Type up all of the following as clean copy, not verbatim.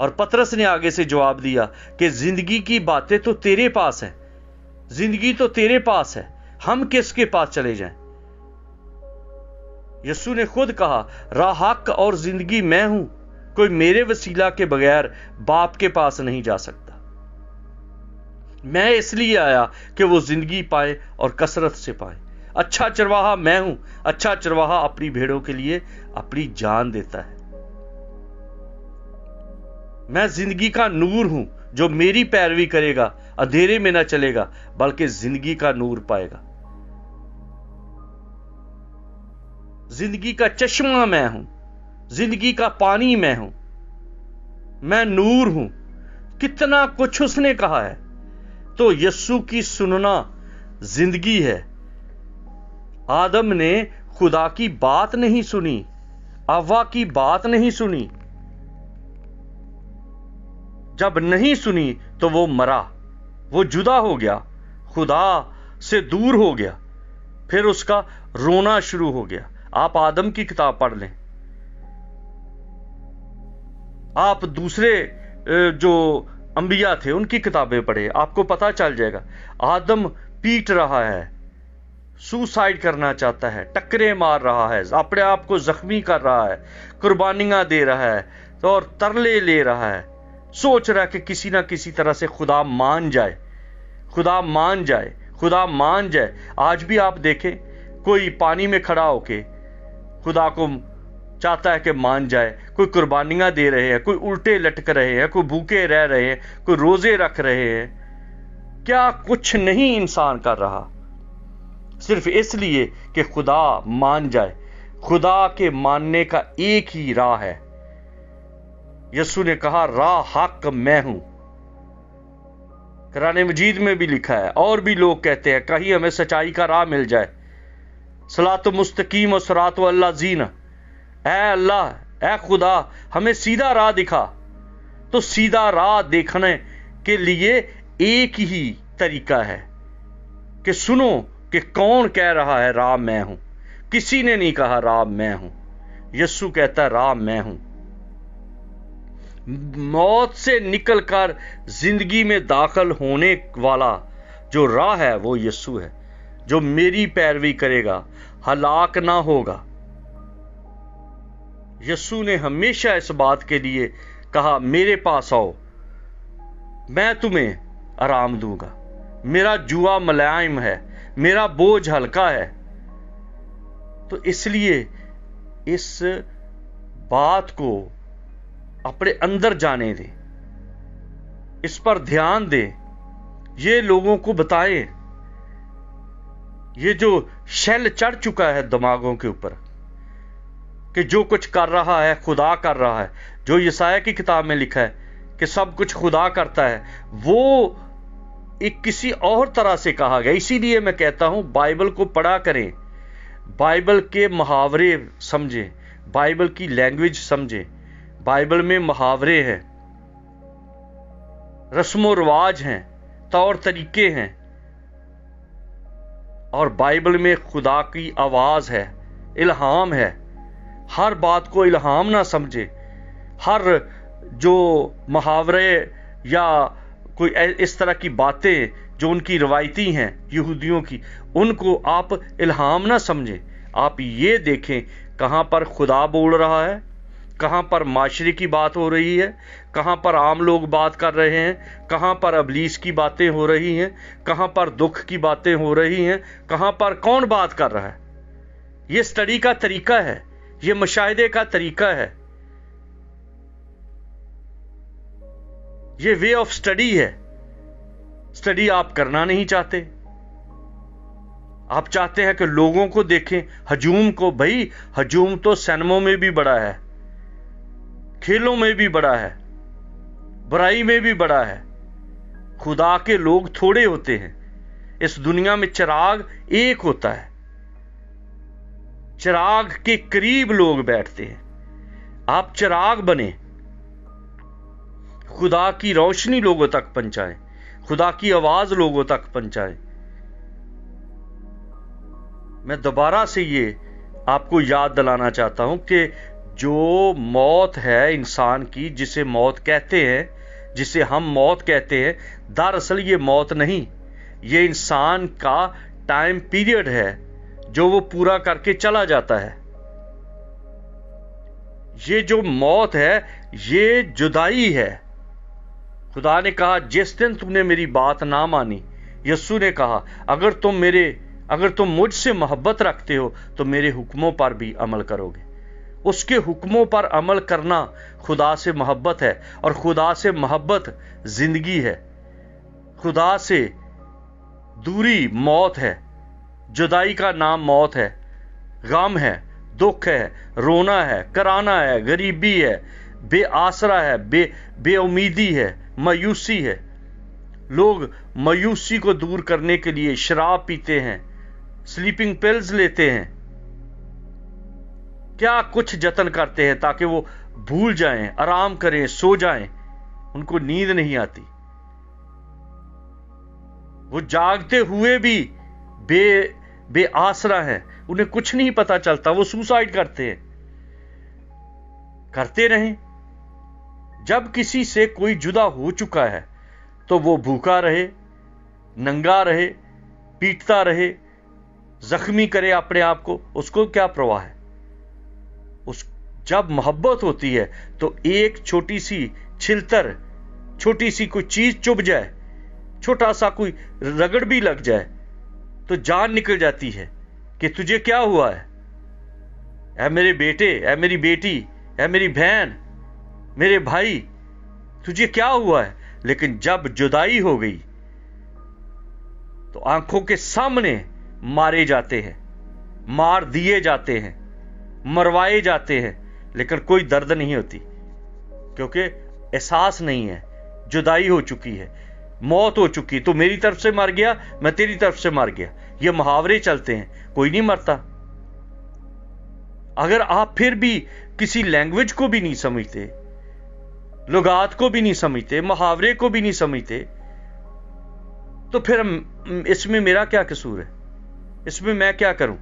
اور پطرس نے آگے سے جواب دیا کہ زندگی کی باتیں تو تیرے پاس ہیں، زندگی تو تیرے پاس ہے، ہم کس کے پاس چلے جائیں؟ یسوع نے خود کہا، راہ، حق اور زندگی میں ہوں، کوئی میرے وسیلہ کے بغیر باپ کے پاس نہیں جا سکتا۔ میں اس لیے آیا کہ وہ زندگی پائے اور کثرت سے پائے۔ اچھا چرواہا میں ہوں، اچھا چرواہا اپنی بھیڑوں کے لیے اپنی جان دیتا ہے۔ میں زندگی کا نور ہوں، جو میری پیروی کرے گا اندھیرے میں نہ چلے گا بلکہ زندگی کا نور پائے گا۔ زندگی کا چشمہ میں ہوں، زندگی کا پانی میں ہوں، میں نور ہوں۔ کتنا کچھ اس نے کہا ہے۔ تو یسوع کی سننا زندگی ہے۔ آدم نے خدا کی بات نہیں سنی، حوا کی بات نہیں سنی۔ جب نہیں سنی تو وہ مرا، وہ جدا ہو گیا، خدا سے دور ہو گیا، پھر اس کا رونا شروع ہو گیا۔ آپ آدم کی کتاب پڑھ لیں، آپ دوسرے جو انبیاء تھے ان کی کتابیں پڑھیں، آپ کو پتا چل جائے گا۔ آدم پیٹ رہا ہے، سوسائڈ کرنا چاہتا ہے، ٹکرے مار رہا ہے، اپنے آپ کو زخمی کر رہا ہے، قربانیاں دے رہا ہے اور ترلے لے رہا ہے، سوچ رہا ہے کہ کسی نہ کسی طرح سے خدا مان جائے، خدا مان جائے، خدا مان جائے۔ آج بھی آپ دیکھیں، کوئی پانی میں کھڑا ہو کے خدا کو چاہتا ہے کہ مان جائے، کوئی قربانیاں دے رہے ہیں، کوئی الٹے لٹک رہے ہیں، کوئی بھوکے رہ رہے ہیں، کوئی روزے رکھ رہے ہیں، کیا کچھ نہیں انسان کر رہا، صرف اس لیے کہ خدا مان جائے۔ خدا کے ماننے کا ایک ہی راہ ہے۔ یسوع نے کہا، راہ، حق میں ہوں۔ قرآن مجید میں بھی لکھا ہے، اور بھی لوگ کہتے ہیں کہیں ہمیں سچائی کا راہ مل جائے، صراط مستقیم اور صراط الذین، اے اللہ، اے خدا ہمیں سیدھا راہ دکھا۔ تو سیدھا راہ دیکھنے کے لیے ایک ہی طریقہ ہے کہ سنو کہ کون کہہ رہا ہے راہ میں ہوں۔ کسی نے نہیں کہا راہ میں ہوں، یسوع کہتا ہے راہ میں ہوں۔ موت سے نکل کر زندگی میں داخل ہونے والا جو راہ ہے وہ یسوع ہے۔ جو میری پیروی کرے گا ہلاک نہ ہوگا۔ یسوع نے ہمیشہ اس بات کے لیے کہا، میرے پاس آؤ، میں تمہیں آرام دوں گا، میرا جوا ملائم ہے، میرا بوجھ ہلکا ہے۔ تو اس لیے اس بات کو اپنے اندر جانے دیں، اس پر دھیان دیں، یہ لوگوں کو بتائیں۔ یہ جو شیل چڑھ چکا ہے دماغوں کے اوپر کہ جو کچھ کر رہا ہے خدا کر رہا ہے، جو یسایہ کی کتاب میں لکھا ہے کہ سب کچھ خدا کرتا ہے، وہ ایک کسی اور طرح سے کہا گیا۔ اسی لیے میں کہتا ہوں بائبل کو پڑھا کریں، بائبل کے محاورے سمجھیں، بائبل کی لینگویج سمجھیں۔ بائبل میں محاورے ہیں، رسم و رواج ہیں، طور طریقے ہیں، اور بائبل میں خدا کی آواز ہے، الہام ہے۔ ہر بات کو الہام نہ سمجھے، ہر جو محاورے یا کوئی اس طرح کی باتیں جو ان کی روایتی ہیں یہودیوں کی، ان کو آپ الہام نہ سمجھیں۔ آپ یہ دیکھیں کہاں پر خدا بول رہا ہے، کہاں پر معاشرے کی بات ہو رہی ہے، کہاں پر عام لوگ بات کر رہے ہیں، کہاں پر ابلیس کی باتیں ہو رہی ہیں، کہاں پر دکھ کی باتیں ہو رہی ہیں، کہاں پر کون بات کر رہا ہے۔ یہ سٹڈی کا طریقہ ہے، یہ مشاہدے کا طریقہ ہے، یہ وے آف سٹڈی ہے۔ سٹڈی آپ کرنا نہیں چاہتے، آپ چاہتے ہیں کہ لوگوں کو دیکھیں، ہجوم کو۔ بھائی ہجوم تو سینموں میں بھی بڑا ہے، کھیلوں میں بھی بڑا ہے، برائی میں بھی بڑا ہے۔ خدا کے لوگ تھوڑے ہوتے ہیں۔ اس دنیا میں چراغ ایک ہوتا ہے، چراغ کے قریب لوگ بیٹھتے ہیں۔ آپ چراغ بنیں، خدا کی روشنی لوگوں تک پہنچائیں، خدا کی آواز لوگوں تک پہنچائیں۔ میں دوبارہ سے یہ آپ کو یاد دلانا چاہتا ہوں کہ جو موت ہے انسان کی، جسے موت کہتے ہیں، جسے ہم موت کہتے ہیں، دراصل یہ موت نہیں، یہ انسان کا ٹائم پیریڈ ہے جو وہ پورا کر کے چلا جاتا ہے۔ یہ جو موت ہے یہ جدائی ہے۔ خدا نے کہا جس دن تم نے میری بات نہ مانی، یسوع نے کہا اگر تم مجھ سے محبت رکھتے ہو تو میرے حکموں پر بھی عمل کرو گے۔ اس کے حکموں پر عمل کرنا خدا سے محبت ہے، اور خدا سے محبت زندگی ہے۔ خدا سے دوری موت ہے، جدائی کا نام موت ہے، غم ہے، دکھ ہے، رونا ہے، کرانا ہے، غریبی ہے، بے آسرا ہے، بے امیدی ہے، مایوسی ہے۔ لوگ مایوسی کو دور کرنے کے لیے شراب پیتے ہیں، سلیپنگ پلز لیتے ہیں، کیا کچھ جتن کرتے ہیں تاکہ وہ بھول جائیں، آرام کریں، سو جائیں۔ ان کو نیند نہیں آتی، وہ جاگتے ہوئے بھی بے آسرا ہیں، انہیں کچھ نہیں پتا چلتا، وہ سوسائڈ کرتے ہیں۔ کرتے رہیں۔ جب کسی سے کوئی جدا ہو چکا ہے تو وہ بھوکا رہے، ننگا رہے، پیٹتا رہے، زخمی کرے اپنے آپ کو، اس کو کیا پرواہ ہے؟ جب محبت ہوتی ہے تو ایک چھوٹی سی چھلتر، چھوٹی سی کوئی چیز چبھ جائے، چھوٹا سا کوئی رگڑ بھی لگ جائے تو جان نکل جاتی ہے کہ تجھے کیا ہوا ہے؟ اے میرے بیٹے، اے میری بیٹی، اے میری بہن، میرے بھائی، تجھے کیا ہوا ہے؟ لیکن جب جدائی ہو گئی تو آنکھوں کے سامنے مارے جاتے ہیں، مار دیے جاتے ہیں، مروائے جاتے ہیں، لیکن کوئی درد نہیں ہوتی، کیونکہ احساس نہیں ہے، جدائی ہو چکی ہے، موت ہو چکی۔ تو میری طرف سے مر گیا، میں تیری طرف سے مر گیا، یہ محاورے چلتے ہیں، کوئی نہیں مرتا۔ اگر آپ پھر بھی کسی لینگویج کو بھی نہیں سمجھتے، لغات کو بھی نہیں سمجھتے، محاورے کو بھی نہیں سمجھتے، تو پھر اس میں میرا کیا قصور ہے؟ اس میں میں کیا کروں؟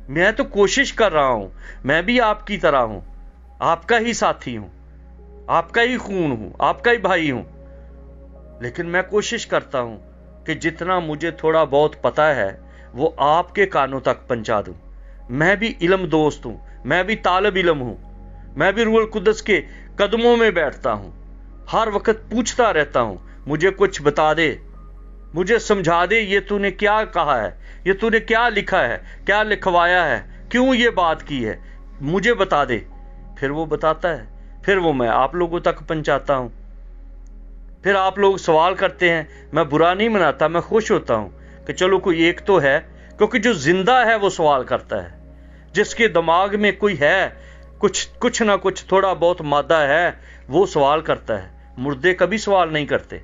میں تو کوشش کر رہا ہوں، میں بھی آپ کی طرح ہوں، آپ کا ہی ساتھی ہوں، آپ کا ہی خون ہوں، آپ کا ہی بھائی ہوں، لیکن میں کوشش کرتا ہوں کہ جتنا مجھے تھوڑا بہت پتا ہے وہ آپ کے کانوں تک پہنچا دوں۔ میں بھی علم دوست ہوں، میں بھی طالب علم ہوں، میں بھی روح القدس کے قدموں میں بیٹھتا ہوں، ہر وقت پوچھتا رہتا ہوں مجھے کچھ بتا دے، مجھے سمجھا دے، یہ تو نے کیا کہا ہے، یہ تو نے کیا لکھا ہے، کیا لکھوایا ہے، کیوں یہ بات کی ہے، مجھے بتا دے۔ پھر وہ بتاتا ہے، پھر وہ میں آپ لوگوں تک پہنچاتا ہوں۔ پھر آپ لوگ سوال کرتے ہیں، میں برا نہیں مناتا، میں خوش ہوتا ہوں کہ چلو کوئی ایک تو ہے، کیونکہ جو زندہ ہے وہ سوال کرتا ہے، جس کے دماغ میں کوئی ہے، کچھ نہ کچھ تھوڑا بہت مادہ ہے، وہ سوال کرتا ہے۔ مردے کبھی سوال نہیں کرتے۔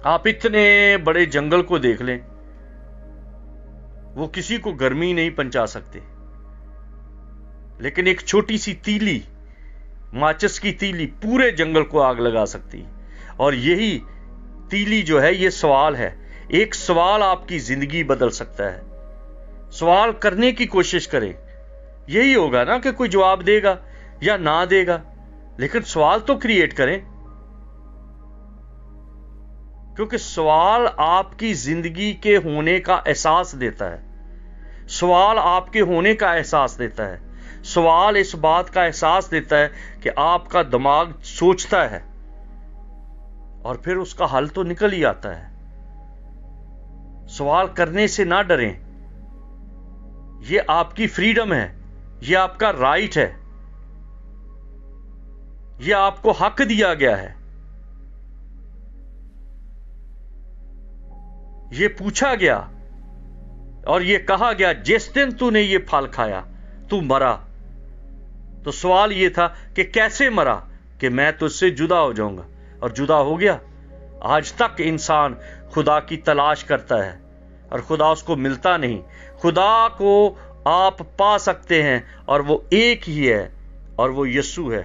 آپ اتنے بڑے جنگل کو دیکھ لیں، وہ کسی کو گرمی نہیں پہنچا سکتے، لیکن ایک چھوٹی سی تیلی، ماچس کی تیلی پورے جنگل کو آگ لگا سکتی۔ اور یہی تیلی جو ہے یہ سوال ہے، ایک سوال آپ کی زندگی بدل سکتا ہے۔ سوال کرنے کی کوشش کریں، یہی ہوگا نا کہ کوئی جواب دے گا یا نہ دے گا، لیکن سوال تو کریٹ کریں، کیونکہ سوال آپ کی زندگی کے ہونے کا احساس دیتا ہے، سوال آپ کے ہونے کا احساس دیتا ہے، سوال اس بات کا احساس دیتا ہے کہ آپ کا دماغ سوچتا ہے، اور پھر اس کا حل تو نکل ہی آتا ہے۔ سوال کرنے سے نہ ڈریں، یہ آپ کی فریڈم ہے، یہ آپ کا رائٹ ہے، یہ آپ کو حق دیا گیا ہے۔ یہ پوچھا گیا اور یہ کہا گیا جس دن تو نے یہ پھل کھایا تو مرا۔ تو سوال یہ تھا کہ کیسے مرا؟ کہ میں تجھ سے جدا ہو جاؤں گا، اور جدا ہو گیا۔ آج تک انسان خدا کی تلاش کرتا ہے اور خدا اس کو ملتا نہیں۔ خدا کو آپ پا سکتے ہیں اور وہ ایک ہی ہے، اور وہ یسوع ہے۔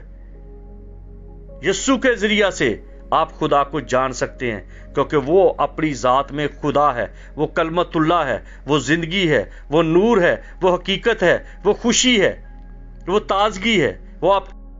یسوع کے ذریعہ سے آپ خدا کو جان سکتے ہیں، کیونکہ وہ اپنی ذات میں خدا ہے، وہ کلمت اللہ ہے، وہ زندگی ہے، وہ نور ہے، وہ حقیقت ہے، وہ خوشی ہے۔ وہ تازگی ہے، وہ آپ